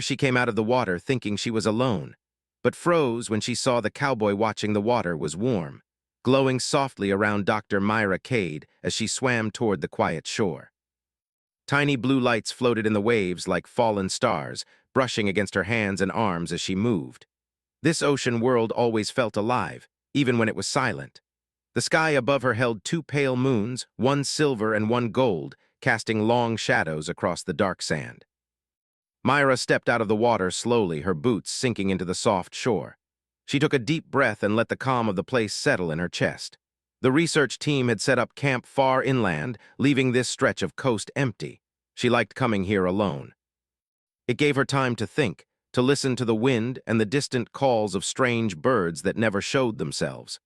She came out of the water thinking she was alone, but froze when she saw the cowboy watching the water was warm, glowing softly around Dr. Myra Cade as she swam toward the quiet shore. Tiny blue lights floated in the waves like fallen stars, brushing against her hands and arms as she moved. This ocean world always felt alive, even when it was silent. The sky above her held two pale moons, one silver and one gold, casting long shadows across the dark sand. Myra stepped out of the water slowly, her boots sinking into the soft shore. She took a deep breath and let the calm of the place settle in her chest. The research team had set up camp far inland, leaving this stretch of coast empty. She liked coming here alone. It gave her time to think, to listen to the wind and the distant calls of strange birds that never showed themselves.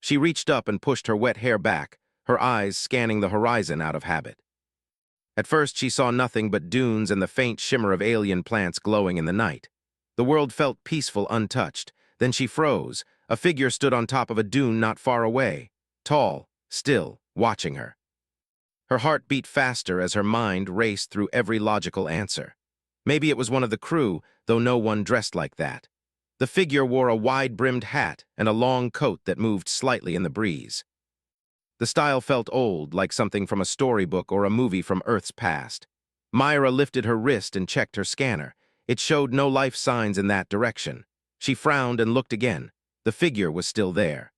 She reached up and pushed her wet hair back, her eyes scanning the horizon out of habit. At first she saw nothing but dunes and the faint shimmer of alien plants glowing in the night. The world felt peaceful, untouched. Then she froze. A figure stood on top of a dune not far away, tall, still, watching her. Her heart beat faster as her mind raced through every logical answer. Maybe it was one of the crew, though no one dressed like that. The figure wore a wide-brimmed hat and a long coat that moved slightly in the breeze. The style felt old, like something from a storybook or a movie from Earth's past. Myra lifted her wrist and checked her scanner. It showed no life signs in that direction. She frowned and looked again. The figure was still there.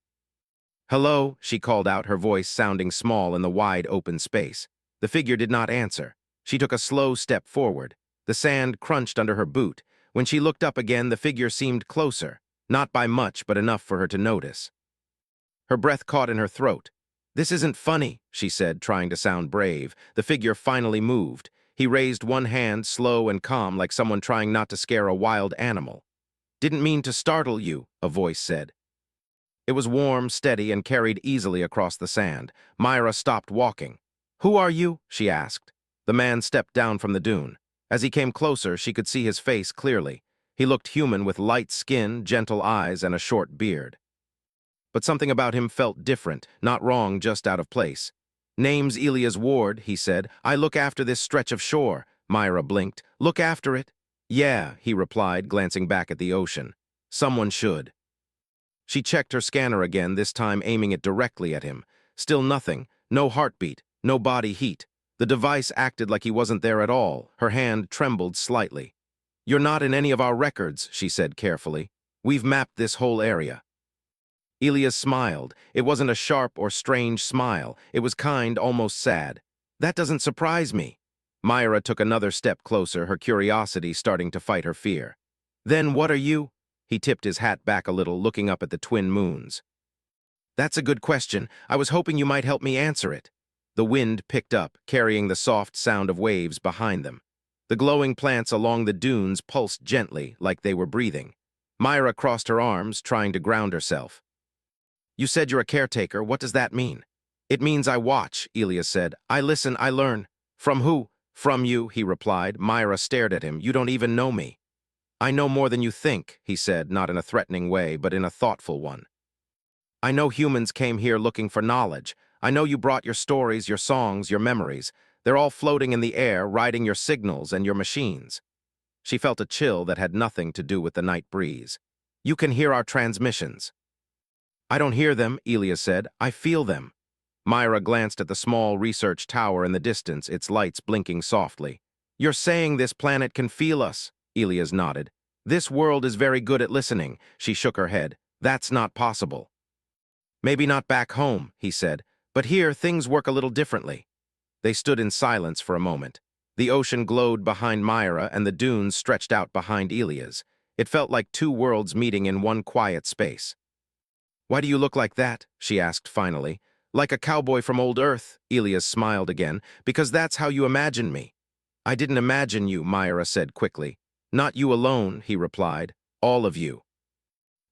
"Hello," she called out, her voice sounding small in the wide open space. The figure did not answer. She took a slow step forward. The sand crunched under her boot. When she looked up again, the figure seemed closer, not by much, but enough for her to notice. Her breath caught in her throat. "This isn't funny," she said, trying to sound brave. The figure finally moved. He raised one hand, slow and calm, like someone trying not to scare a wild animal. "Didn't mean to startle you," a voice said. It was warm, steady, and carried easily across the sand. Myra stopped walking. "Who are you?" she asked. The man stepped down from the dune. As he came closer, she could see his face clearly. He looked human with light skin, gentle eyes, and a short beard. But something about him felt different, not wrong, just out of place. "Name's Elias Ward," he said. "I look after this stretch of shore." Myra blinked. "Look after it?" "Yeah," he replied, glancing back at the ocean. "Someone should." She checked her scanner again, this time aiming it directly at him. Still nothing. No heartbeat. No body heat. The device acted like he wasn't there at all. Her hand trembled slightly. "You're not in any of our records," she said carefully. "We've mapped this whole area." Elias smiled. It wasn't a sharp or strange smile. It was kind, almost sad. "That doesn't surprise me." Myra took another step closer, her curiosity starting to fight her fear. "Then what are you?" He tipped his hat back a little, looking up at the twin moons. "That's a good question. I was hoping you might help me answer it." The wind picked up, carrying the soft sound of waves behind them. The glowing plants along the dunes pulsed gently, like they were breathing. Myra crossed her arms, trying to ground herself. "You said you're a caretaker. What does that mean?" "It means I watch," Elias said. "I listen, I learn." "From who?" "From you," he replied. Myra stared at him. "You don't even know me." "I know more than you think," he said, not in a threatening way, but in a thoughtful one. "I know humans came here looking for knowledge. I know you brought your stories, your songs, your memories. They're all floating in the air, riding your signals and your machines." She felt a chill that had nothing to do with the night breeze. "You can hear our transmissions." "I don't hear them," Elias said. "I feel them." Myra glanced at the small research tower in the distance, its lights blinking softly. "You're saying this planet can feel us?" Elias nodded. "This world is very good at listening." She shook her head. "That's not possible." "Maybe not back home," he said, "but here things work a little differently." They stood in silence for a moment. The ocean glowed behind Myra and the dunes stretched out behind Elias. It felt like two worlds meeting in one quiet space. "Why do you look like that?" she asked finally. "Like a cowboy from old Earth," Elias smiled again. "Because that's how you imagined me." "I didn't imagine you," Myra said quickly. "Not you alone," he replied. "All of you.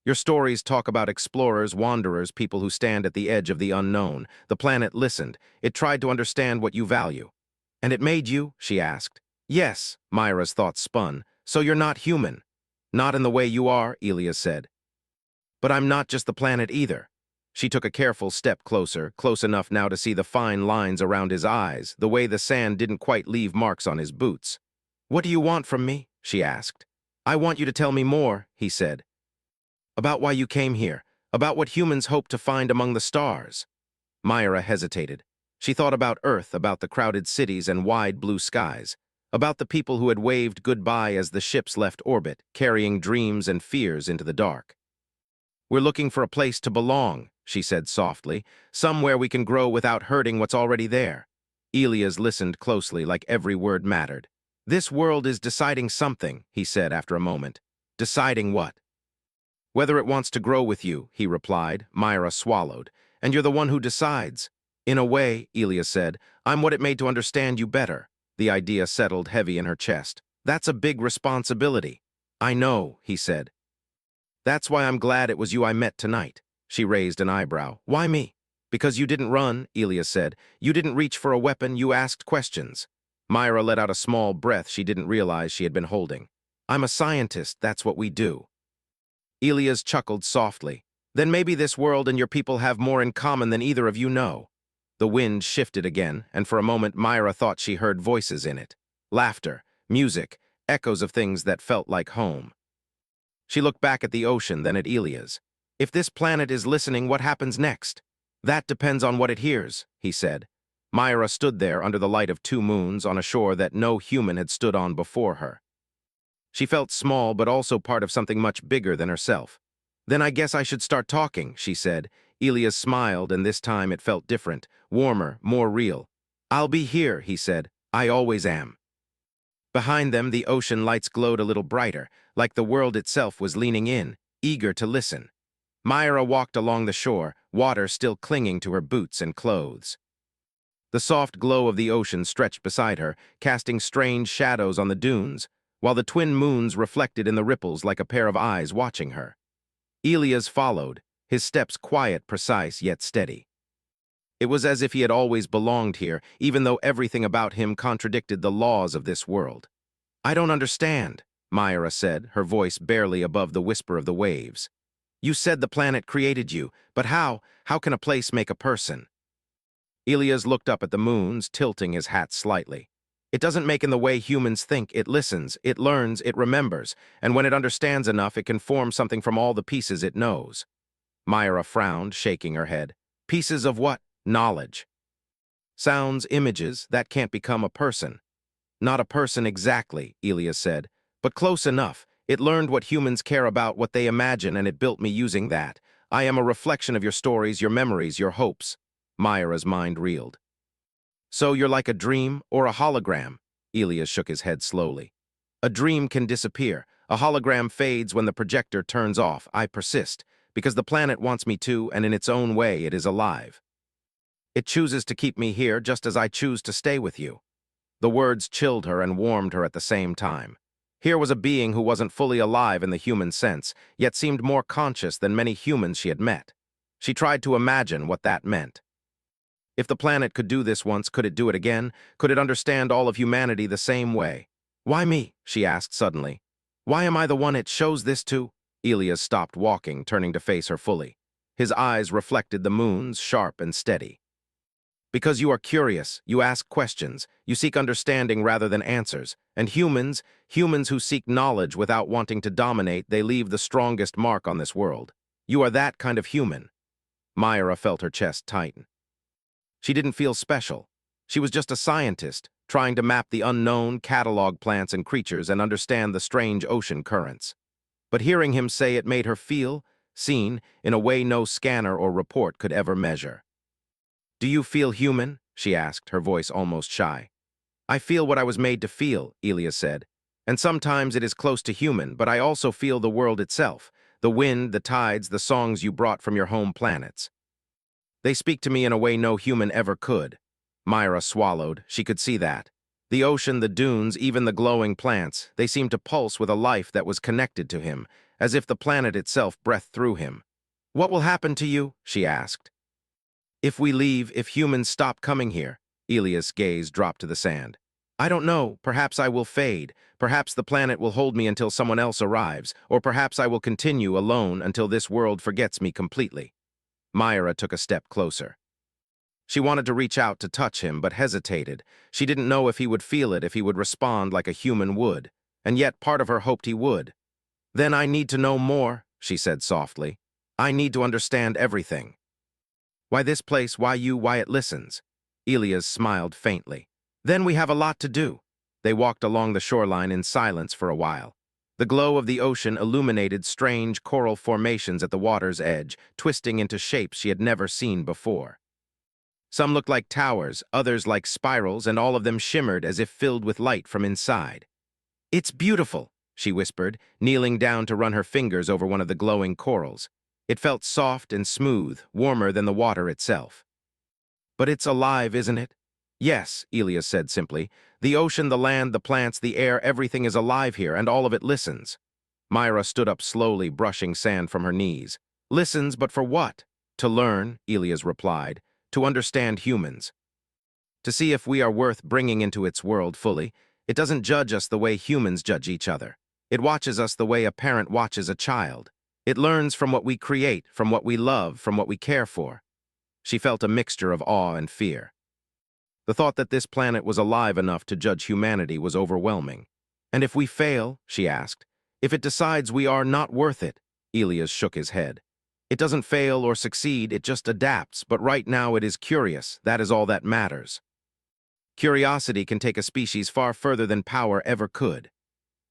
Your stories talk about explorers, wanderers, people who stand at the edge of the unknown." The planet listened. It tried to understand what you value. "And it made you?" she asked. "Yes," Myra's thoughts spun. "So you're not human." "Not in the way you are," Elias said. "But I'm not just the planet either." She took a careful step closer, close enough now to see the fine lines around his eyes, the way the sand didn't quite leave marks on his boots. "What do you want from me?" she asked. I want you to tell me more, he said. About why you came here, about what humans hope to find among the stars. Myra hesitated. She thought about Earth, about the crowded cities and wide blue skies, about the people who had waved goodbye as the ships left orbit, carrying dreams and fears into the dark. We're looking for a place to belong, she said softly, somewhere we can grow without hurting what's already there. Elias listened closely, like every word mattered. This world is deciding something, he said after a moment. Deciding what? Whether it wants to grow with you, he replied. Myra swallowed. And you're the one who decides. In a way, Elias said, I'm what it made to understand you better. The idea settled heavy in her chest. That's a big responsibility. I know, he said. That's why I'm glad it was you I met tonight. She raised an eyebrow. Why me? Because you didn't run, Elias said. You didn't reach for a weapon, you asked questions. Myra let out a small breath she didn't realize she had been holding. I'm a scientist, that's what we do. Elias chuckled softly. Then maybe this world and your people have more in common than either of you know. The wind shifted again, and for a moment Myra thought she heard voices in it. Laughter, music, echoes of things that felt like home. She looked back at the ocean, then at Elias. If this planet is listening, what happens next? That depends on what it hears, he said. Myra stood there under the light of 2 moons on a shore that no human had stood on before her. She felt small, but also part of something much bigger than herself. Then I guess I should start talking, she said. Elias smiled, and this time it felt different, warmer, more real. I'll be here, he said. I always am. Behind them, the ocean lights glowed a little brighter, like the world itself was leaning in, eager to listen. Myra walked along the shore, water still clinging to her boots and clothes. The soft glow of the ocean stretched beside her, casting strange shadows on the dunes, while the twin moons reflected in the ripples like a pair of eyes watching her. Elias followed, his steps quiet, precise, yet steady. It was as if he had always belonged here, even though everything about him contradicted the laws of this world. I don't understand, Myra said, her voice barely above the whisper of the waves. You said the planet created you, but how? How can a place make a person? Elias looked up at the moons, tilting his hat slightly. It doesn't make in the way humans think. It listens, it learns, it remembers, and when it understands enough, it can form something from all the pieces it knows. Myra frowned, shaking her head. Pieces of what? Knowledge. Sounds, images, that can't become a person. Not a person exactly, Elias said, but close enough. It learned what humans care about, what they imagine, and it built me using that. I am a reflection of your stories, your memories, your hopes. Myra's mind reeled. So you're like a dream or a hologram? Elias shook his head slowly. A dream can disappear. A hologram fades when the projector turns off. I persist, because the planet wants me to, and in its own way it is alive. It chooses to keep me here just as I choose to stay with you. The words chilled her and warmed her at the same time. Here was a being who wasn't fully alive in the human sense, yet seemed more conscious than many humans she had met. She tried to imagine what that meant. If the planet could do this once, could it do it again? Could it understand all of humanity the same way? Why me? She asked suddenly. Why am I the one it shows this to? Elias stopped walking, turning to face her fully. His eyes reflected the moons, sharp and steady. Because you are curious, you ask questions, you seek understanding rather than answers, and humans who seek knowledge without wanting to dominate, they leave the strongest mark on this world. You are that kind of human. Myra felt her chest tighten. She didn't feel special. She was just a scientist, trying to map the unknown, catalog plants and creatures, and understand the strange ocean currents. But hearing him say it made her feel, seen, in a way no scanner or report could ever measure. Do you feel human? She asked, her voice almost shy. I feel what I was made to feel, Elias said. And sometimes it is close to human, but I also feel the world itself, the wind, the tides, the songs you brought from your home planets. They speak to me in a way no human ever could. Myra swallowed. She could see that. The ocean, the dunes, even the glowing plants, they seemed to pulse with a life that was connected to him, as if the planet itself breathed through him. What will happen to you? She asked. If we leave, if humans stop coming here, Elias' gaze dropped to the sand. I don't know, perhaps I will fade, perhaps the planet will hold me until someone else arrives, or perhaps I will continue alone until this world forgets me completely. Myra took a step closer. She wanted to reach out to touch him, but hesitated. She didn't know if he would feel it, if he would respond like a human would. and yet part of her hoped he would. "Then I need to know more," she said softly. "I need to understand everything. Why this place, why you, why it listens." Elias smiled faintly. "Then we have a lot to do." They walked along the shoreline in silence for a while. The glow of the ocean illuminated strange coral formations at the water's edge, twisting into shapes she had never seen before. Some looked like towers, others like spirals, and all of them shimmered as if filled with light from inside. "It's beautiful," she whispered, kneeling down to run her fingers over one of the glowing corals. It felt soft and smooth, warmer than the water itself. "But it's alive, isn't it?" "Yes," Elias said simply. "The ocean, the land, the plants, the air, everything is alive here, and all of it listens." Myra stood up slowly, brushing sand from her knees. "Listens, but for what?" "To learn," Elias replied. "To understand humans. To see if we are worth bringing into its world fully. It doesn't judge us the way humans judge each other. It watches us the way a parent watches a child. It learns from what we create, from what we love, from what we care for." She felt a mixture of awe and fear. The thought that this planet was alive enough to judge humanity was overwhelming. "And if we fail?" she asked. "If it decides we are not worth it?" Elias shook his head. "It doesn't fail or succeed, it just adapts, but right now it is curious. That is all that matters. Curiosity can take a species far further than power ever could."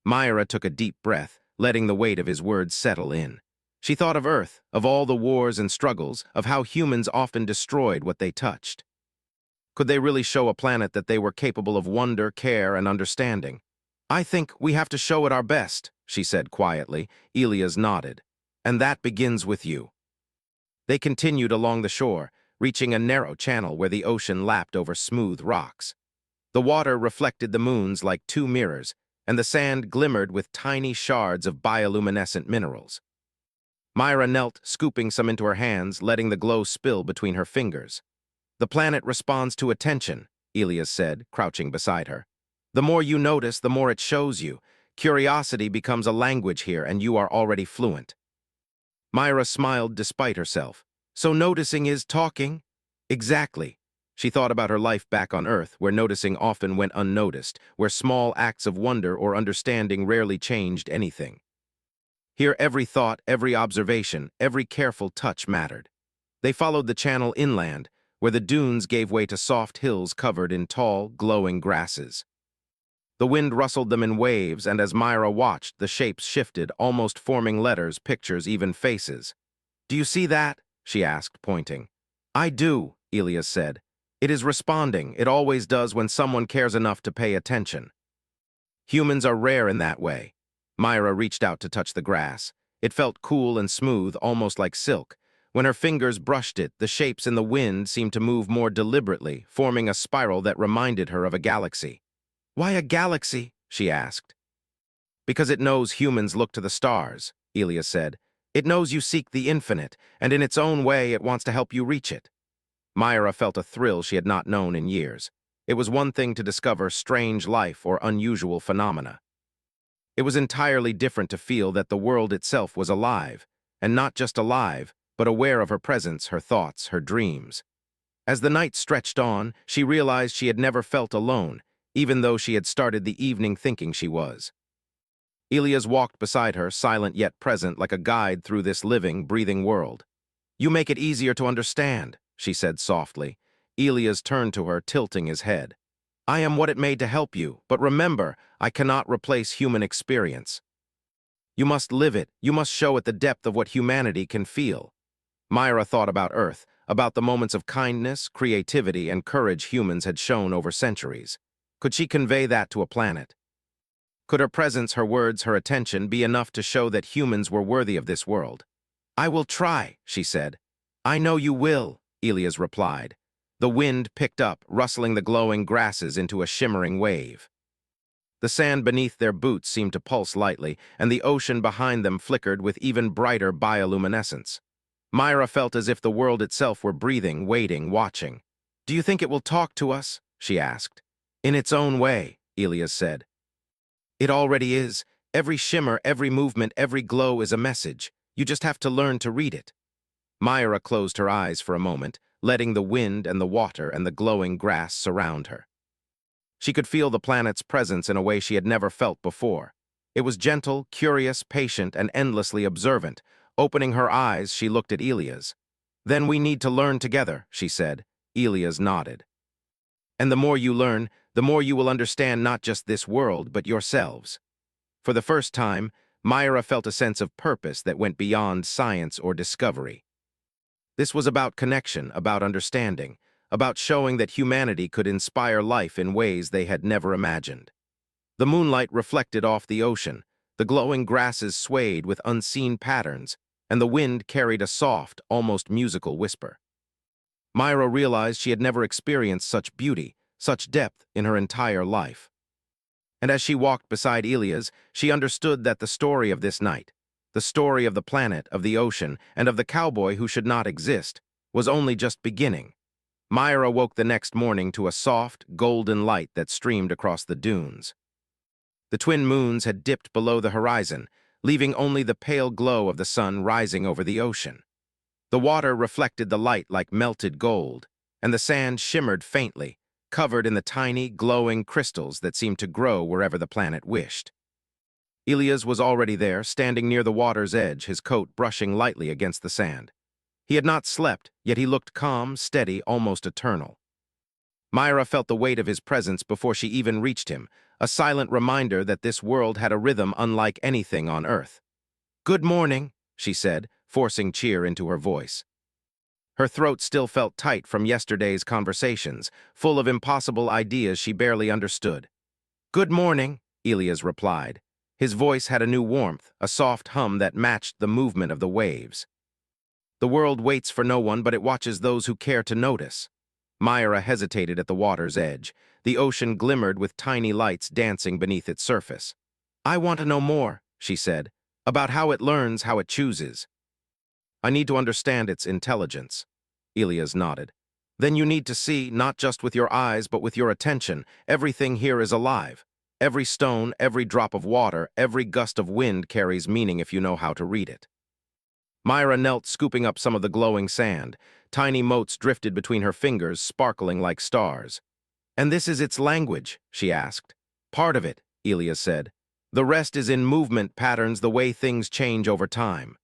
Myra took a deep breath, letting the weight of his words settle in. She thought of Earth, of all the wars and struggles, of how humans often destroyed what they touched. Could they really show a planet that they were capable of wonder, care, and understanding? "I think we have to show it our best," she said quietly. Elias nodded. "And that begins with you." They continued along the shore, reaching a narrow channel where the ocean lapped over smooth rocks. The water reflected the moons like two mirrors, and the sand glimmered with tiny shards of bioluminescent minerals. Myra knelt, scooping some into her hands, letting the glow spill between her fingers. "The planet responds to attention," Elias said, crouching beside her. "The more you notice, the more it shows you. Curiosity becomes a language here, and you are already fluent." Myra smiled despite herself. "So noticing is talking?" "Exactly." She thought about her life back on Earth, where noticing often went unnoticed, where small acts of wonder or understanding rarely changed anything. Here every thought, every observation, every careful touch mattered. They followed the channel inland, where the dunes gave way to soft hills covered in tall, glowing grasses. The wind rustled them in waves, and as Myra watched, the shapes shifted, almost forming letters, pictures, even faces. "Do you see that?" she asked, pointing. "I do," Elias said. "It is responding. It always does when someone cares enough to pay attention." Humans are rare in that way. Myra reached out to touch the grass. It felt cool and smooth, almost like silk. When her fingers brushed it, the shapes in the wind seemed to move more deliberately, forming a spiral that reminded her of a galaxy. "Why a galaxy?" she asked. "Because it knows humans look to the stars," Elias said. "It knows you seek the infinite, and in its own way it wants to help you reach it." Myra felt a thrill she had not known in years. It was one thing to discover strange life or unusual phenomena. It was entirely different to feel that the world itself was alive, and not just alive, but aware of her presence, her thoughts, her dreams. As the night stretched on, she realized she had never felt alone, even though she had started the evening thinking she was. Elias walked beside her, silent yet present, like a guide through this living, breathing world. "You make it easier to understand," she said softly. Elias turned to her, tilting his head. "I am what it made to help you, but remember, I cannot replace human experience. You must live it, you must show it the depth of what humanity can feel." Myra thought about Earth, about the moments of kindness, creativity, and courage humans had shown over centuries. Could she convey that to a planet? Could her presence, her words, her attention be enough to show that humans were worthy of this world? "I will try," she said. "I know you will," Elias replied. The wind picked up, rustling the glowing grasses into a shimmering wave. The sand beneath their boots seemed to pulse lightly, and the ocean behind them flickered with even brighter bioluminescence. Myra felt as if the world itself were breathing, waiting, watching. "Do you think it will talk to us?" she asked. "In its own way," Elias said. "It already is. Every shimmer, every movement, every glow is a message. You just have to learn to read it." Myra closed her eyes for a moment, letting the wind and the water and the glowing grass surround her. She could feel the planet's presence in a way she had never felt before. It was gentle, curious, patient, and endlessly observant. Opening her eyes, she looked at Elias. "Then we need to learn together," she said. Elias nodded. "And the more you learn, the more you will understand not just this world, but yourselves." For the first time, Myra felt a sense of purpose that went beyond science or discovery. This was about connection, about understanding, about showing that humanity could inspire life in ways they had never imagined. The moonlight reflected off the ocean, the glowing grasses swayed with unseen patterns, and the wind carried a soft, almost musical whisper. Myra realized she had never experienced such beauty, such depth in her entire life. And as she walked beside Elias, she understood that the story of this night, the story of the planet, of the ocean, and of the cowboy who should not exist, was only just beginning. Myra woke the next morning to a soft, golden light that streamed across the dunes. The twin moons had dipped below the horizon, leaving only the pale glow of the sun rising over the ocean. The water reflected the light like melted gold, and the sand shimmered faintly, covered in the tiny, glowing crystals that seemed to grow wherever the planet wished. Elias was already there, standing near the water's edge, his coat brushing lightly against the sand. He had not slept, yet he looked calm, steady, almost eternal. Myra felt the weight of his presence before she even reached him, a silent reminder that this world had a rhythm unlike anything on Earth. "Good morning," she said, forcing cheer into her voice. Her throat still felt tight from yesterday's conversations, full of impossible ideas she barely understood. "Good morning," Elias replied. His voice had a new warmth, a soft hum that matched the movement of the waves. "The world waits for no one, but it watches those who care to notice." Myra hesitated at the water's edge. The ocean glimmered with tiny lights dancing beneath its surface. "I want to know more," she said, "about how it learns, how it chooses." "I need to understand its intelligence." Elias nodded. "Then you need to see, not just with your eyes, but with your attention. Everything here is alive. Every stone, every drop of water, every gust of wind carries meaning if you know how to read it." Myra knelt, scooping up some of the glowing sand. Tiny motes drifted between her fingers, sparkling like stars. "And this is its language?" she asked. "Part of it," Elias said. "The rest is in movement patterns, the way things change over time.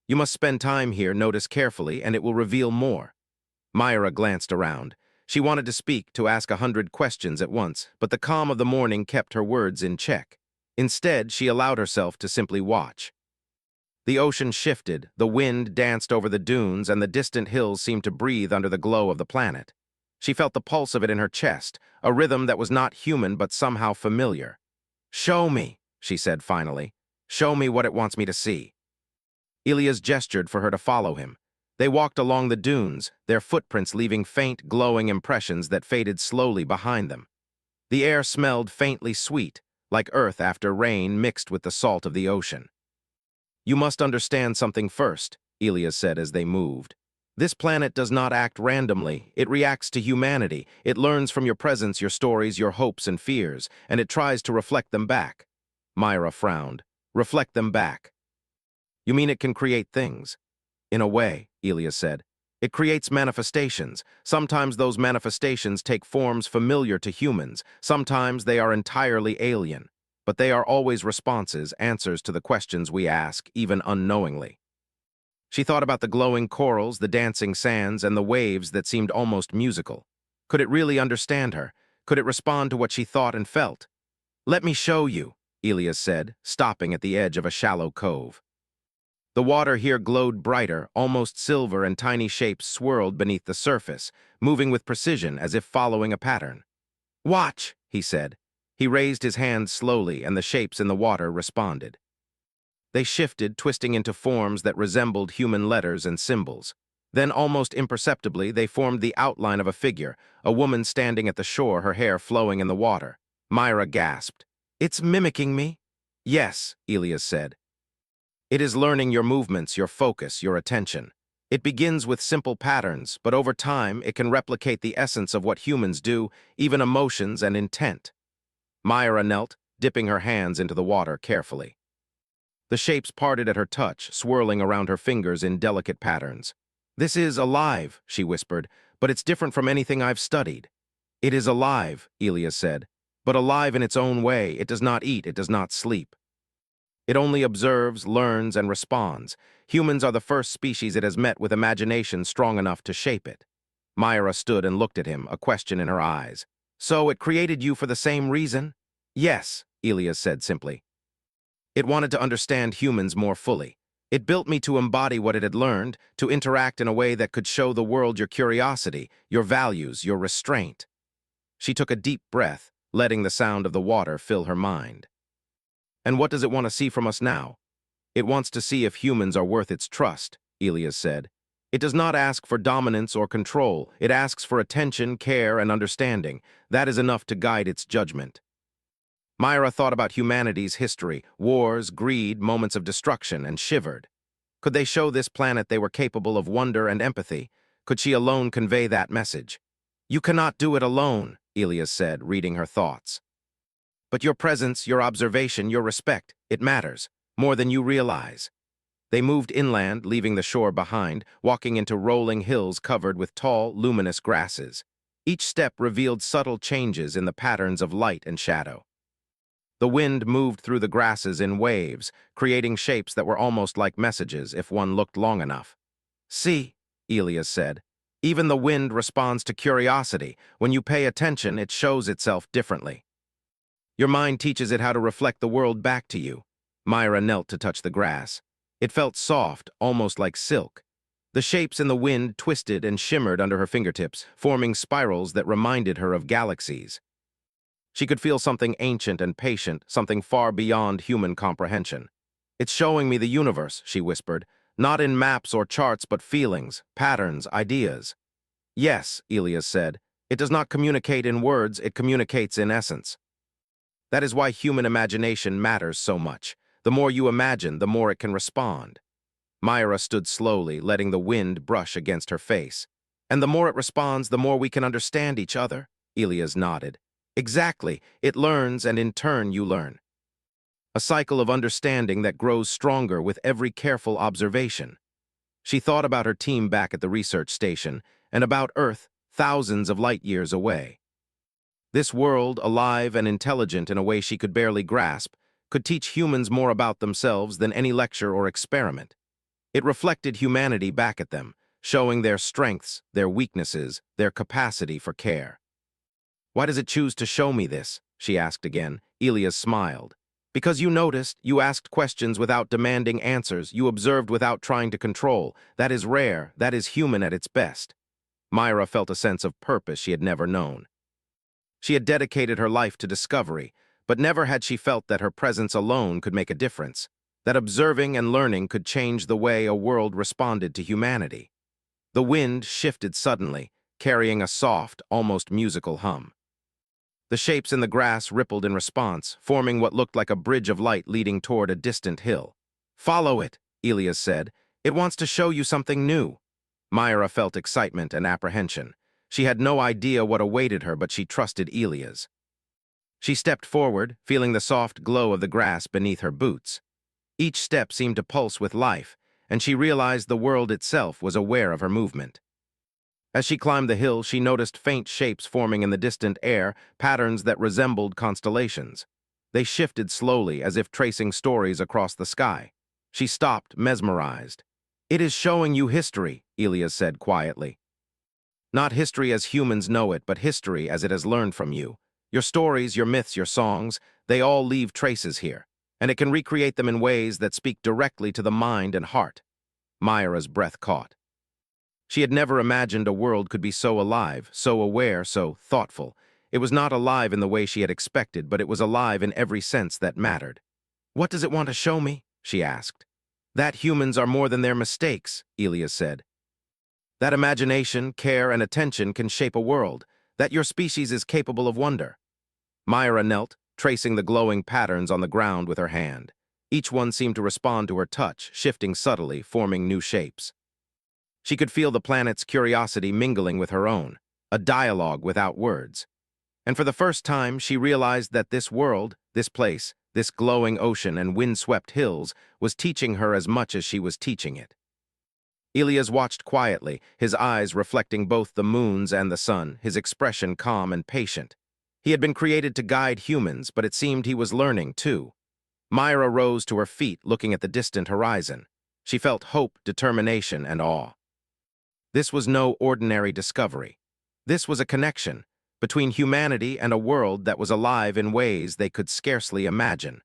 You must spend time here, notice carefully, and it will reveal more." Myra glanced around. She wanted to speak, to ask 100 questions at once, but the calm of the morning kept her words in check. Instead, she allowed herself to simply watch. The ocean shifted, the wind danced over the dunes, and the distant hills seemed to breathe under the glow of the planet. She felt the pulse of it in her chest, a rhythm that was not human but somehow familiar. "Show me," she said finally. "Show me what it wants me to see." Elias gestured for her to follow him. They walked along the dunes, their footprints leaving faint, glowing impressions that faded slowly behind them. The air smelled faintly sweet, like earth after rain mixed with the salt of the ocean. "You must understand something first," Elias said as they moved. "This planet does not act randomly. It reacts to humanity. It learns from your presence, your stories, your hopes and fears, and it tries to reflect them back." Myra frowned. "Reflect them back? You mean it can create things?" "In a way," Elias said. "It creates manifestations. Sometimes those manifestations take forms familiar to humans. Sometimes they are entirely alien. But they are always responses, answers to the questions we ask, even unknowingly." She thought about the glowing corals, the dancing sands, and the waves that seemed almost musical. Could it really understand her? Could it respond to what she thought and felt? "Let me show you," Elias said, stopping at the edge of a shallow cove. The water here glowed brighter, almost silver, and tiny shapes swirled beneath the surface, moving with precision as if following a pattern. "Watch," he said. He raised his hand slowly, and the shapes in the water responded. They shifted, twisting into forms that resembled human letters and symbols. Then, almost imperceptibly, they formed the outline of a figure, a woman standing at the shore, her hair flowing in the water. Myra gasped. "It's mimicking me?" "Yes," Elias said. "It is learning your movements, your focus, your attention. It begins with simple patterns, but over time it can replicate the essence of what humans do, even emotions and intent." Myra knelt, dipping her hands into the water carefully. The shapes parted at her touch, swirling around her fingers in delicate patterns. "This is alive," she whispered, "but it's different from anything I've studied." "It is alive," Elias said, "but alive in its own way. It does not eat, it does not sleep. It only observes, learns, and responds. Humans are the first species it has met with imagination strong enough to shape it. Myra stood and looked at him, a question in her eyes. So it created you for the same reason? Yes, Elias said simply. It wanted to understand humans more fully. It built me to embody what it had learned, to interact in a way that could show the world your curiosity, your values, your restraint. She took a deep breath, letting the sound of the water fill her mind. And what does it want to see from us now? It wants to see if humans are worth its trust, Elias said. It does not ask for dominance or control. It asks for attention, care, and understanding. That is enough to guide its judgment. Myra thought about humanity's history, wars, greed, moments of destruction, and shivered. Could they show this planet they were capable of wonder and empathy? Could she alone convey that message? You cannot do it alone, Elias said, reading her thoughts. But your presence, your observation, your respect, it matters, more than you realize. They moved inland, leaving the shore behind, walking into rolling hills covered with tall, luminous grasses. Each step revealed subtle changes in the patterns of light and shadow. The wind moved through the grasses in waves, creating shapes that were almost like messages if one looked long enough. See, Elias said, even the wind responds to curiosity. When you pay attention, it shows itself differently. Your mind teaches it how to reflect the world back to you. Myra knelt to touch the grass. It felt soft, almost like silk. The shapes in the wind twisted and shimmered under her fingertips, forming spirals that reminded her of galaxies. She could feel something ancient and patient, something far beyond human comprehension. It's showing me the universe, she whispered, not in maps or charts, but feelings, patterns, ideas. Yes, Elias said, it does not communicate in words, it communicates in essence. That is why human imagination matters so much. The more you imagine, the more it can respond. Myra stood slowly, letting the wind brush against her face. And the more it responds, the more we can understand each other, Elias nodded. Exactly, it learns and in turn you learn. A cycle of understanding that grows stronger with every careful observation. She thought about her team back at the research station and about Earth, thousands of light years away. This world, alive and intelligent in a way she could barely grasp, could teach humans more about themselves than any lecture or experiment. It reflected humanity back at them, showing their strengths, their weaknesses, their capacity for care. Why does it choose to show me this? She asked again. Elias smiled. Because you noticed, you asked questions without demanding answers, you observed without trying to control. That is rare, that is human at its best. Myra felt a sense of purpose she had never known. She had dedicated her life to discovery, but never had she felt that her presence alone could make a difference, that observing and learning could change the way a world responded to humanity. The wind shifted suddenly, carrying a soft, almost musical hum. The shapes in the grass rippled in response, forming what looked like a bridge of light leading toward a distant hill. Follow it, Elias said. It wants to show you something new. Myra felt excitement and apprehension. She had no idea what awaited her, but she trusted Elias. She stepped forward, feeling the soft glow of the grass beneath her boots. Each step seemed to pulse with life, and she realized the world itself was aware of her movement. As she climbed the hill, she noticed faint shapes forming in the distant air, patterns that resembled constellations. They shifted slowly, as if tracing stories across the sky. She stopped, mesmerized. It is showing you history, Elias said quietly. Not history as humans know it, but history as it has learned from you. Your stories, your myths, your songs, they all leave traces here, and it can recreate them in ways that speak directly to the mind and heart. Myra's breath caught. She had never imagined a world could be so alive, so aware, so thoughtful. It was not alive in the way she had expected, but it was alive in every sense that mattered. What does it want to show me? She asked. That humans are more than their mistakes, Elias said. That imagination, care, and attention can shape a world, that your species is capable of wonder. Myra knelt, tracing the glowing patterns on the ground with her hand. Each one seemed to respond to her touch, shifting subtly, forming new shapes. She could feel the planet's curiosity mingling with her own, a dialogue without words. And for the first time, she realized that this world, this place, this glowing ocean and wind-swept hills was teaching her as much as she was teaching it. Elias watched quietly, his eyes reflecting both the moons and the sun, his expression calm and patient. He had been created to guide humans, but it seemed he was learning too. Myra rose to her feet, looking at the distant horizon. She felt hope, determination, and awe. This was no ordinary discovery. This was a connection between humanity and a world that was alive in ways they could scarcely imagine.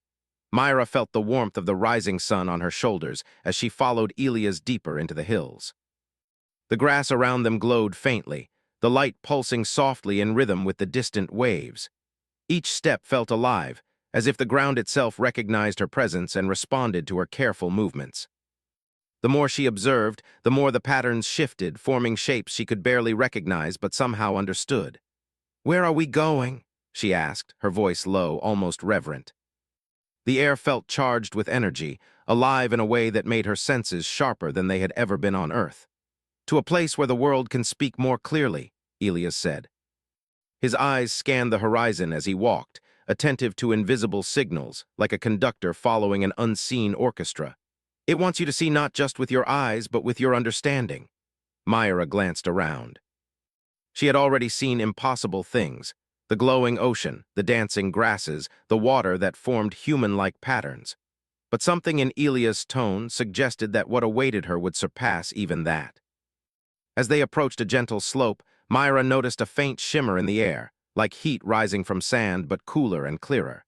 Myra felt the warmth of the rising sun on her shoulders as she followed Elias deeper into the hills. The grass around them glowed faintly, the light pulsing softly in rhythm with the distant waves. Each step felt alive, as if the ground itself recognized her presence and responded to her careful movements. The more she observed, the more the patterns shifted, forming shapes she could barely recognize but somehow understood. "Where are we going?" she asked, her voice low, almost reverent. The air felt charged with energy, alive in a way that made her senses sharper than they had ever been on Earth. "To a place where the world can speak more clearly," Elias said. His eyes scanned the horizon as he walked, attentive to invisible signals, like a conductor following an unseen orchestra. "It wants you to see not just with your eyes, but with your understanding." Myra glanced around. She had already seen impossible things: the glowing ocean, the dancing grasses, the water that formed human-like patterns. But something in Elias' tone suggested that what awaited her would surpass even that. As they approached a gentle slope, Myra noticed a faint shimmer in the air, like heat rising from sand but cooler and clearer.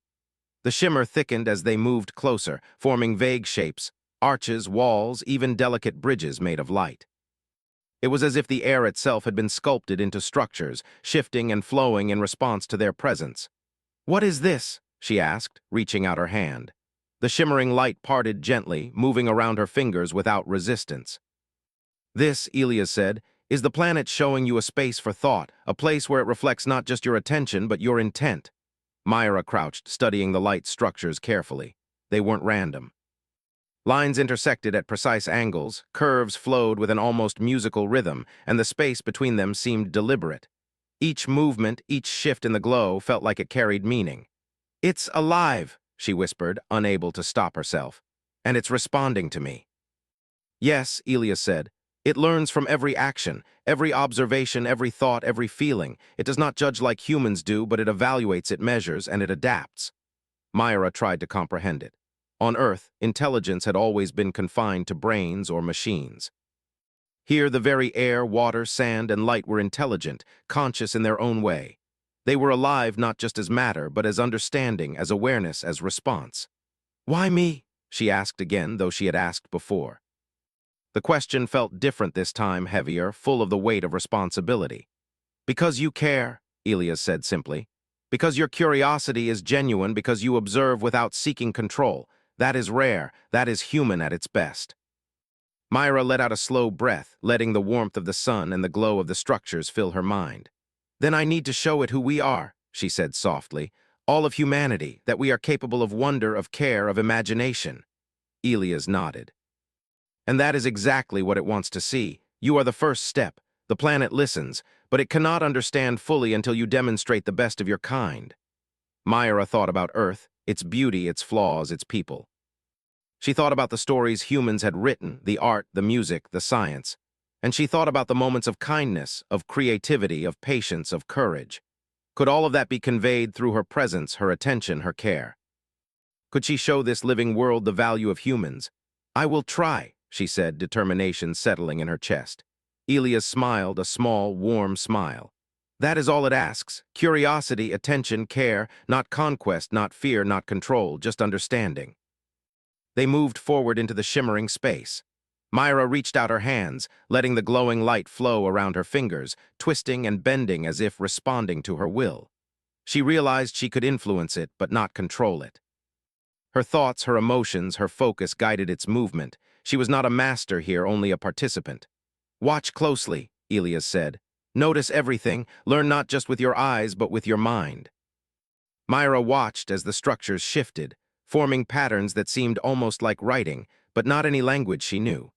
The shimmer thickened as they moved closer, forming vague shapes: arches, walls, even delicate bridges made of light. It was as if the air itself had been sculpted into structures, shifting and flowing in response to their presence. "What is this?" she asked, reaching out her hand. The shimmering light parted gently, moving around her fingers without resistance. "This," Elias said, "is the planet showing you a space for thought, a place where it reflects not just your attention but your intent." Myra crouched, studying the light structures carefully. They weren't random. Lines intersected at precise angles, curves flowed with an almost musical rhythm, and the space between them seemed deliberate. Each movement, each shift in the glow felt like it carried meaning. "It's alive," she whispered, unable to stop herself. "And it's responding to me." "Yes," Elias said. "It learns from every action, every observation, every thought, every feeling. It does not judge like humans do, but it evaluates, it measures, and it adapts." Myra tried to comprehend it. On Earth, intelligence had always been confined to brains or machines. Here, the very air, water, sand, and light were intelligent, conscious in their own way. They were alive not just as matter, but as understanding, as awareness, as response. "Why me?" she asked again, though she had asked before. The question felt different this time, heavier, full of the weight of responsibility. "Because you care," Elias said simply. "Because your curiosity is genuine, because you observe without seeking control. That is rare, that is human at its best." Myra let out a slow breath, letting the warmth of the sun and the glow of the structures fill her mind. "Then I need to show it who we are," she said softly. "All of humanity, that we are capable of wonder, of care, of imagination." Elias nodded. "And that is exactly what it wants to see. You are the first step. The planet listens, but it cannot understand fully until you demonstrate the best of your kind." Myra thought about Earth, its beauty, its flaws, its people. She thought about the stories humans had written, the art, the music, the science. And she thought about the moments of kindness, of creativity, of patience, of courage. Could all of that be conveyed through her presence, her attention, her care? Could she show this living world the value of humans? "I will try," she said, determination settling in her chest. Elias smiled, a small, warm smile. "That is all it asks: curiosity, attention, care, not conquest, not fear, not control, just understanding." They moved forward into the shimmering space. Myra reached out her hands, letting the glowing light flow around her fingers, twisting and bending as if responding to her will. She realized she could influence it, but not control it. Her thoughts, her emotions, her focus guided its movement. She was not a master here, only a participant. "Watch closely," Elias said. "Notice everything. Learn not just with your eyes, but with your mind." Myra watched as the structures shifted, forming patterns that seemed almost like writing, but not any language she knew.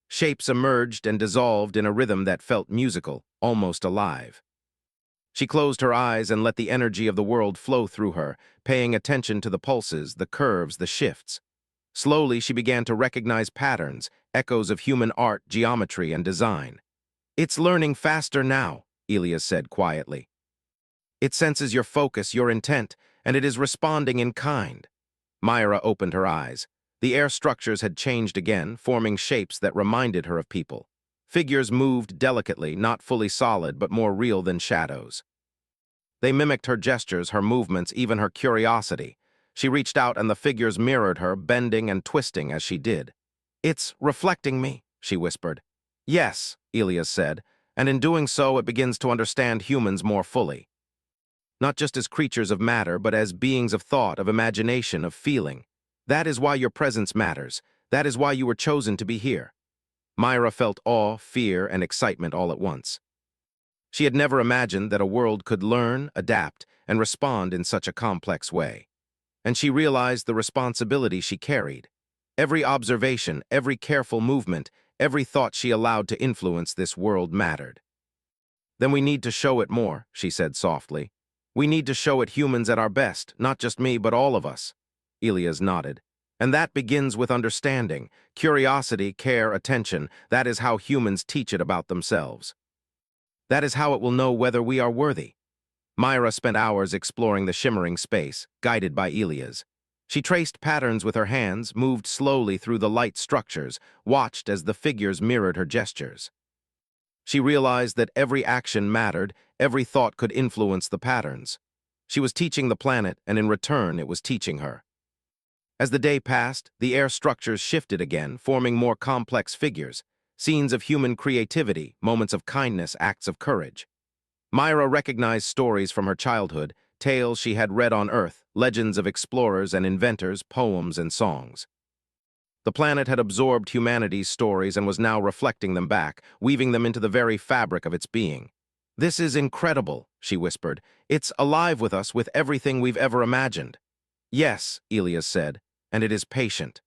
Shapes emerged and dissolved in a rhythm that felt musical, almost alive. She closed her eyes and let the energy of the world flow through her, paying attention to the pulses, the curves, the shifts. Slowly, she began to recognize patterns, echoes of human art, geometry, and design. "It's learning faster now," Elias said quietly. "It senses your focus, your intent, and it is responding in kind." Myra opened her eyes. The air structures had changed again, forming shapes that reminded her of people. Figures moved delicately, not fully solid, but more real than shadows. They mimicked her gestures, her movements, even her curiosity. She reached out and the figures mirrored her, bending and twisting as she did. "It's reflecting me," she whispered. "Yes," Elias said, "and in doing so it begins to understand humans more fully. Not just as creatures of matter, but as beings of thought, of imagination, of feeling. That is why your presence matters. That is why you were chosen to be here." Myra felt awe, fear, and excitement all at once. She had never imagined that a world could learn, adapt, and respond in such a complex way. And she realized the responsibility she carried. Every observation, every careful movement, every thought she allowed to influence this world mattered. "Then we need to show it more," she said softly. "We need to show it humans at our best, not just me, but all of us." Elias nodded. "And that begins with understanding, curiosity, care, attention. That is how humans teach it about themselves. That is how it will know whether we are worthy." Myra spent hours exploring the shimmering space, guided by Elias. She traced patterns with her hands, moved slowly through the light structures, watched as the figures mirrored her gestures. She realized that every action mattered, every thought could influence the patterns. She was teaching the planet, and in return it was teaching her. As the day passed, the air structures shifted again, forming more complex figures, scenes of human creativity, moments of kindness, acts of courage. Myra recognized stories from her childhood, tales she had read on Earth, legends of explorers and inventors, poems and songs. The planet had absorbed humanity's stories and was now reflecting them back, weaving them into the very fabric of its being. "This is incredible," she whispered. "It's alive with us, with everything we've ever imagined." "Yes," Elias said, "and it is patient.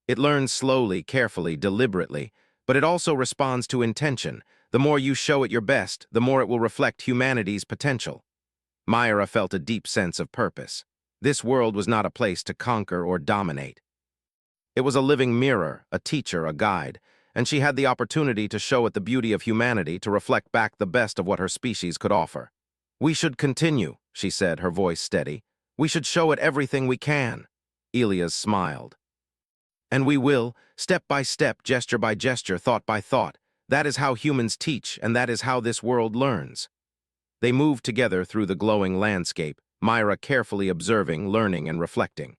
It learns slowly, carefully, deliberately, but it also responds to intention. The more you show it your best, the more it will reflect humanity's potential." Myra felt a deep sense of purpose. This world was not a place to conquer or dominate. It was a living mirror, a teacher, a guide, and she had the opportunity to show it the beauty of humanity, to reflect back the best of what her species could offer. "We should continue," she said, her voice steady. "We should show it everything we can." Elias smiled. "And we will, step by step, gesture by gesture, thought by thought. That is how humans teach, and that is how this world learns." They moved together through the glowing landscape, Myra carefully observing, learning, and reflecting.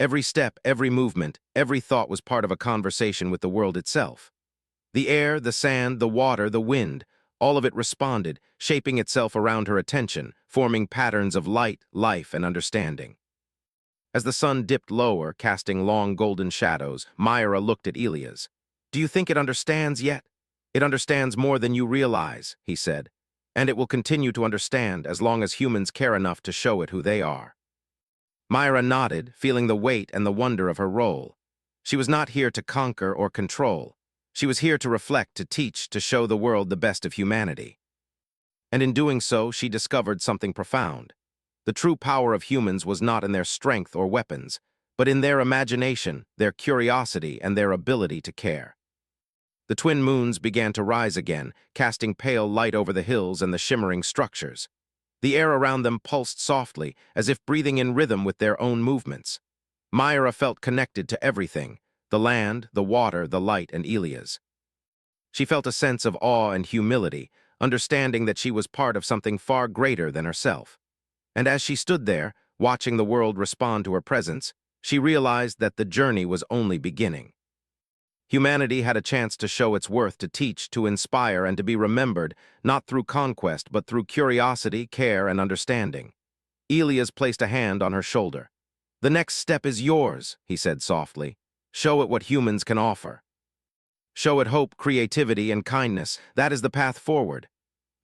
Every step, every movement, every thought was part of a conversation with the world itself. The air, the sand, the water, the wind, all of it responded, shaping itself around her attention, forming patterns of light, life, and understanding. As the sun dipped lower, casting long golden shadows, Myra looked at Elias. "Do you think it understands yet?" "It understands more than you realize," he said, "and it will continue to understand as long as humans care enough to show it who they are." Myra nodded, feeling the weight and the wonder of her role. She was not here to conquer or control. She was here to reflect, to teach, to show the world the best of humanity. And in doing so, she discovered something profound. The true power of humans was not in their strength or weapons, but in their imagination, their curiosity, and their ability to care. The twin moons began to rise again, casting pale light over the hills and the shimmering structures. The air around them pulsed softly, as if breathing in rhythm with their own movements. Myra felt connected to everything, the land, the water, the light, and Elias. She felt a sense of awe and humility, understanding that she was part of something far greater than herself. And as she stood there, watching the world respond to her presence, she realized that the journey was only beginning. Humanity had a chance to show its worth, to teach, to inspire, and to be remembered, not through conquest, but through curiosity, care, and understanding. Elias placed a hand on her shoulder. "The next step is yours," he said softly. "Show it what humans can offer. Show it hope, creativity, and kindness. That is the path forward."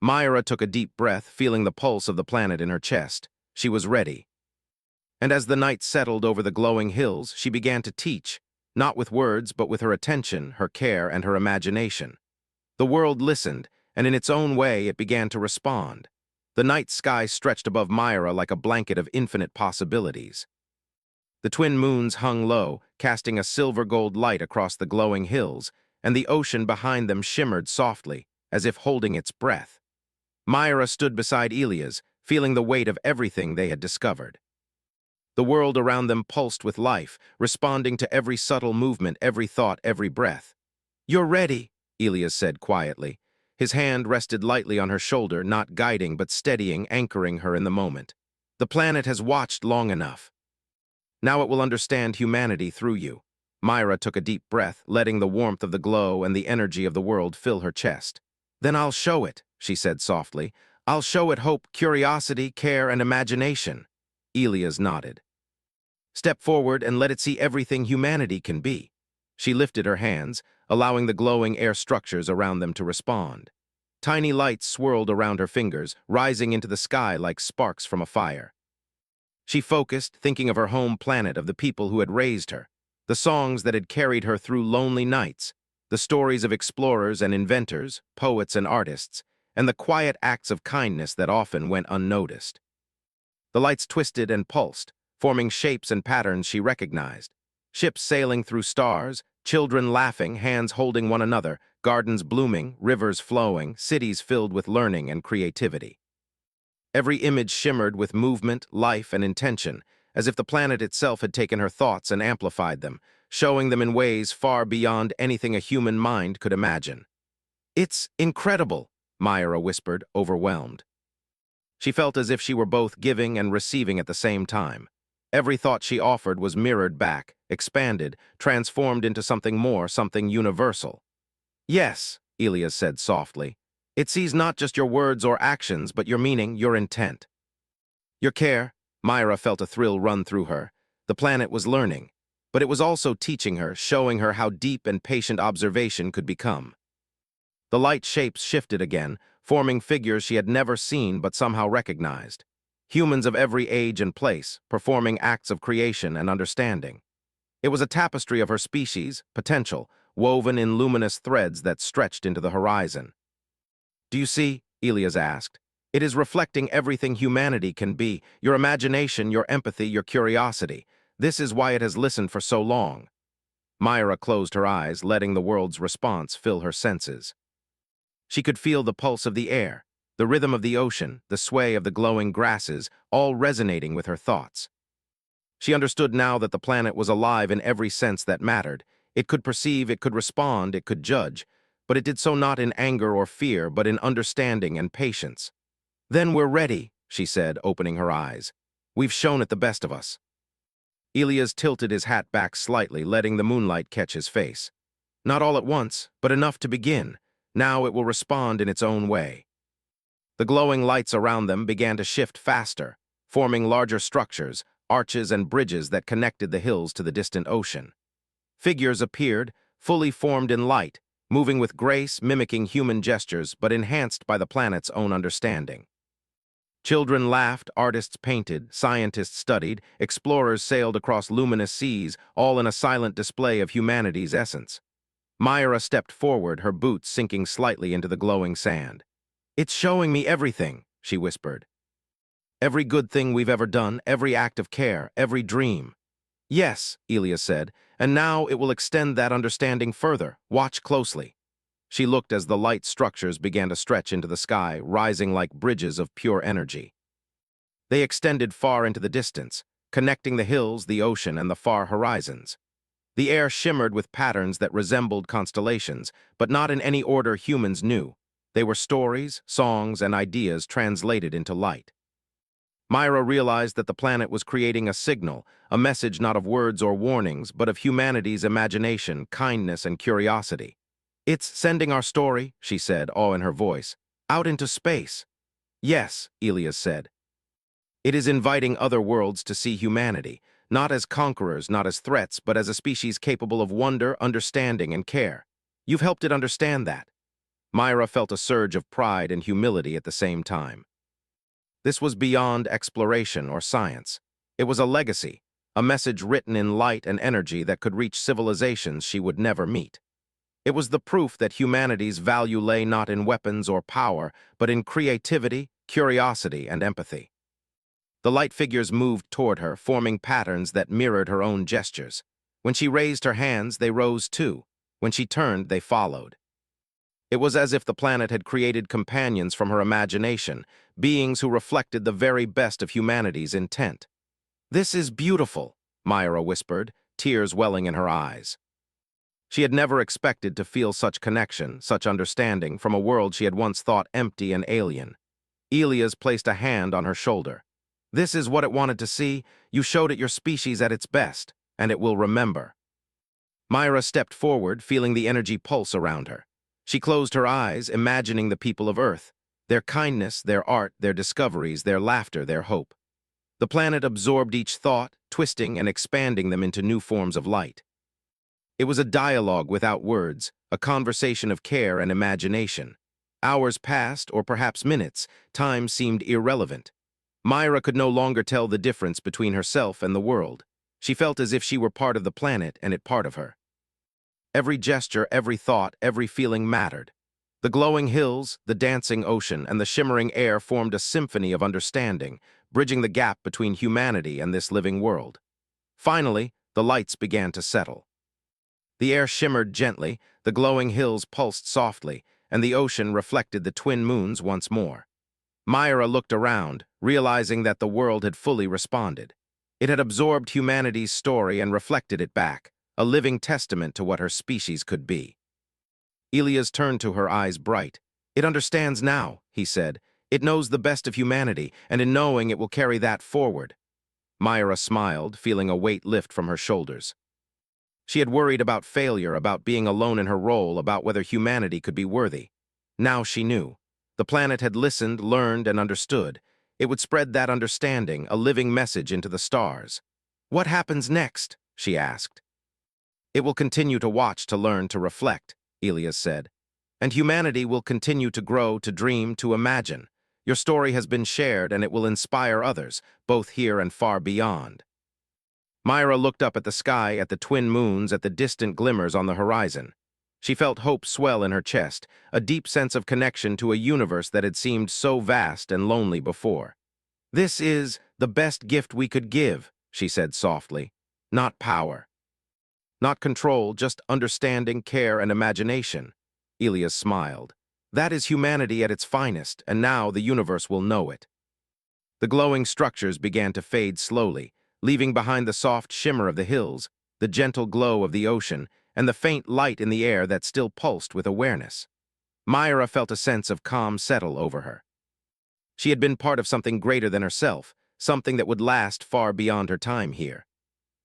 Myra took a deep breath, feeling the pulse of the planet in her chest. She was ready. And as the night settled over the glowing hills, she began to teach, not with words, but with her attention, her care, and her imagination. The world listened, and in its own way it began to respond. The night sky stretched above Myra like a blanket of infinite possibilities. The twin moons hung low, casting a silver-gold light across the glowing hills, and the ocean behind them shimmered softly, as if holding its breath. Myra stood beside Elias, feeling the weight of everything they had discovered. The world around them pulsed with life, responding to every subtle movement, every thought, every breath. "You're ready," Elias said quietly. His hand rested lightly on her shoulder, not guiding but steadying, anchoring her in the moment. "The planet has watched long enough. Now it will understand humanity through you." Myra took a deep breath, letting the warmth of the glow and the energy of the world fill her chest. "Then I'll show it," she said softly. "I'll show it hope, curiosity, care, and imagination." Elias nodded. "Step forward and let it see everything humanity can be." She lifted her hands, allowing the glowing air structures around them to respond. Tiny lights swirled around her fingers, rising into the sky like sparks from a fire. She focused, thinking of her home planet, of the people who had raised her, the songs that had carried her through lonely nights, the stories of explorers and inventors, poets and artists, and the quiet acts of kindness that often went unnoticed. The lights twisted and pulsed, forming shapes and patterns she recognized. Ships sailing through stars, children laughing, hands holding one another, gardens blooming, rivers flowing, cities filled with learning and creativity. Every image shimmered with movement, life, and intention, as if the planet itself had taken her thoughts and amplified them, showing them in ways far beyond anything a human mind could imagine. "It's incredible," Myra whispered, overwhelmed. She felt as if she were both giving and receiving at the same time. Every thought she offered was mirrored back, expanded, transformed into something more, something universal. "Yes," Elias said softly. "It sees not just your words or actions, but your meaning, your intent. Your care." Myra felt a thrill run through her. The planet was learning, but it was also teaching her, showing her how deep and patient observation could become. The light shapes shifted again, forming figures she had never seen but somehow recognized. Humans of every age and place, performing acts of creation and understanding. It was a tapestry of her species, potential, woven in luminous threads that stretched into the horizon. "Do you see?" Elias asked. "It is reflecting everything humanity can be, your imagination, your empathy, your curiosity. This is why it has listened for so long." Myra closed her eyes, letting the world's response fill her senses. She could feel the pulse of the air, the rhythm of the ocean, the sway of the glowing grasses, all resonating with her thoughts. She understood now that the planet was alive in every sense that mattered. It could perceive, it could respond, it could judge, but it did so not in anger or fear, but in understanding and patience. "Then we're ready," she said, opening her eyes. "We've shown it the best of us." Elias tilted his hat back slightly, letting the moonlight catch his face. "Not all at once, but enough to begin. Now it will respond in its own way." The glowing lights around them began to shift faster, forming larger structures, arches and bridges that connected the hills to the distant ocean. Figures appeared, fully formed in light, moving with grace, mimicking human gestures, but enhanced by the planet's own understanding. Children laughed, artists painted, scientists studied, explorers sailed across luminous seas, all in a silent display of humanity's essence. Myra stepped forward, her boots sinking slightly into the glowing sand. "It's showing me everything," she whispered. "Every good thing we've ever done, every act of care, every dream." "Yes," Elias said, "and now it will extend that understanding further. Watch closely." She looked as the light structures began to stretch into the sky, rising like bridges of pure energy. They extended far into the distance, connecting the hills, the ocean, and the far horizons. The air shimmered with patterns that resembled constellations, but not in any order humans knew. They were stories, songs, and ideas translated into light. Myra realized that the planet was creating a signal, a message not of words or warnings, but of humanity's imagination, kindness, and curiosity. "It's sending our story," she said, awe in her voice, "out into space." "Yes," Elias said. "It is inviting other worlds to see humanity, not as conquerors, not as threats, but as a species capable of wonder, understanding, and care. You've helped it understand that." Myra felt a surge of pride and humility at the same time. This was beyond exploration or science. It was a legacy, a message written in light and energy that could reach civilizations she would never meet. It was the proof that humanity's value lay not in weapons or power, but in creativity, curiosity, and empathy. The light figures moved toward her, forming patterns that mirrored her own gestures. When she raised her hands, they rose too. When she turned, they followed. It was as if the planet had created companions from her imagination, beings who reflected the very best of humanity's intent. "This is beautiful," Myra whispered, tears welling in her eyes. She had never expected to feel such connection, such understanding from a world she had once thought empty and alien. Elias placed a hand on her shoulder. "This is what it wanted to see. You showed it your species at its best, and it will remember." Myra stepped forward, feeling the energy pulse around her. She closed her eyes, imagining the people of Earth, their kindness, their art, their discoveries, their laughter, their hope. The planet absorbed each thought, twisting and expanding them into new forms of light. It was a dialogue without words, a conversation of care and imagination. Hours passed, or perhaps minutes. Time seemed irrelevant. Myra could no longer tell the difference between herself and the world. She felt as if she were part of the planet and it part of her. Every gesture, every thought, every feeling mattered. The glowing hills, the dancing ocean, and the shimmering air formed a symphony of understanding, bridging the gap between humanity and this living world. Finally, the lights began to settle. The air shimmered gently, the glowing hills pulsed softly, and the ocean reflected the twin moons once more. Myra looked around, realizing that the world had fully responded. It had absorbed humanity's story and reflected it back, a living testament to what her species could be. Elias turned to her, eyes bright. "It understands now," he said. "It knows the best of humanity, and in knowing it will carry that forward." Myra smiled, feeling a weight lift from her shoulders. She had worried about failure, about being alone in her role, about whether humanity could be worthy. Now she knew. The planet had listened, learned, and understood. It would spread that understanding, a living message, into the stars. "What happens next?" she asked. "It will continue to watch, to learn, to reflect," Elias said. "And humanity will continue to grow, to dream, to imagine. Your story has been shared, and it will inspire others, both here and far beyond." Myra looked up at the sky, at the twin moons, at the distant glimmers on the horizon. She felt hope swell in her chest, a deep sense of connection to a universe that had seemed so vast and lonely before. "This is the best gift we could give," she said softly. "Not power. Not control, just understanding, care, and imagination." Elias smiled. "That is humanity at its finest, and now the universe will know it." The glowing structures began to fade slowly, leaving behind the soft shimmer of the hills, the gentle glow of the ocean, and the faint light in the air that still pulsed with awareness. Myra felt a sense of calm settle over her. She had been part of something greater than herself, something that would last far beyond her time here.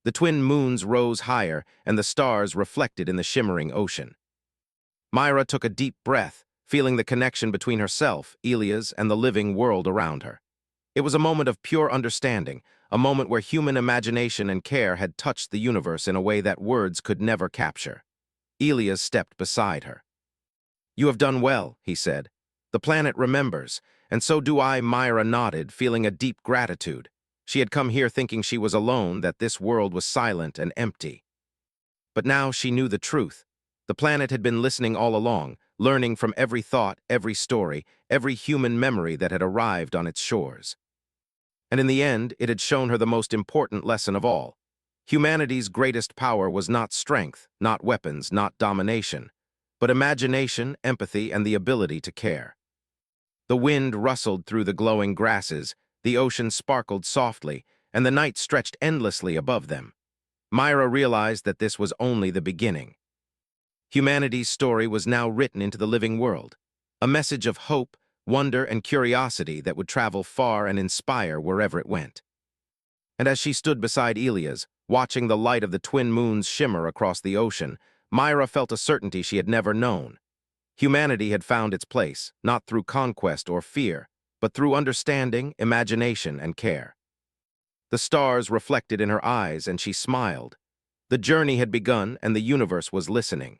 The twin moons rose higher, and the stars reflected in the shimmering ocean. Myra took a deep breath, feeling the connection between herself, Elias, and the living world around her. It was a moment of pure understanding, a moment where human imagination and care had touched the universe in a way that words could never capture. Elias stepped beside her. "You have done well," he said. "The planet remembers, and so do I." Myra nodded, feeling a deep gratitude. She had come here thinking she was alone, that this world was silent and empty. But now she knew the truth. The planet had been listening all along, learning from every thought, every story, every human memory that had arrived on its shores. And in the end, it had shown her the most important lesson of all. Humanity's greatest power was not strength, not weapons, not domination, but imagination, empathy, and the ability to care. The wind rustled through the glowing grasses, the ocean sparkled softly, and the night stretched endlessly above them. Myra realized that this was only the beginning. Humanity's story was now written into the living world, a message of hope, wonder, and curiosity that would travel far and inspire wherever it went. And as she stood beside Elias, watching the light of the twin moons shimmer across the ocean, Myra felt a certainty she had never known. Humanity had found its place, not through conquest or fear, but through understanding, imagination, and care. The stars reflected in her eyes, and she smiled. The journey had begun, and the universe was listening.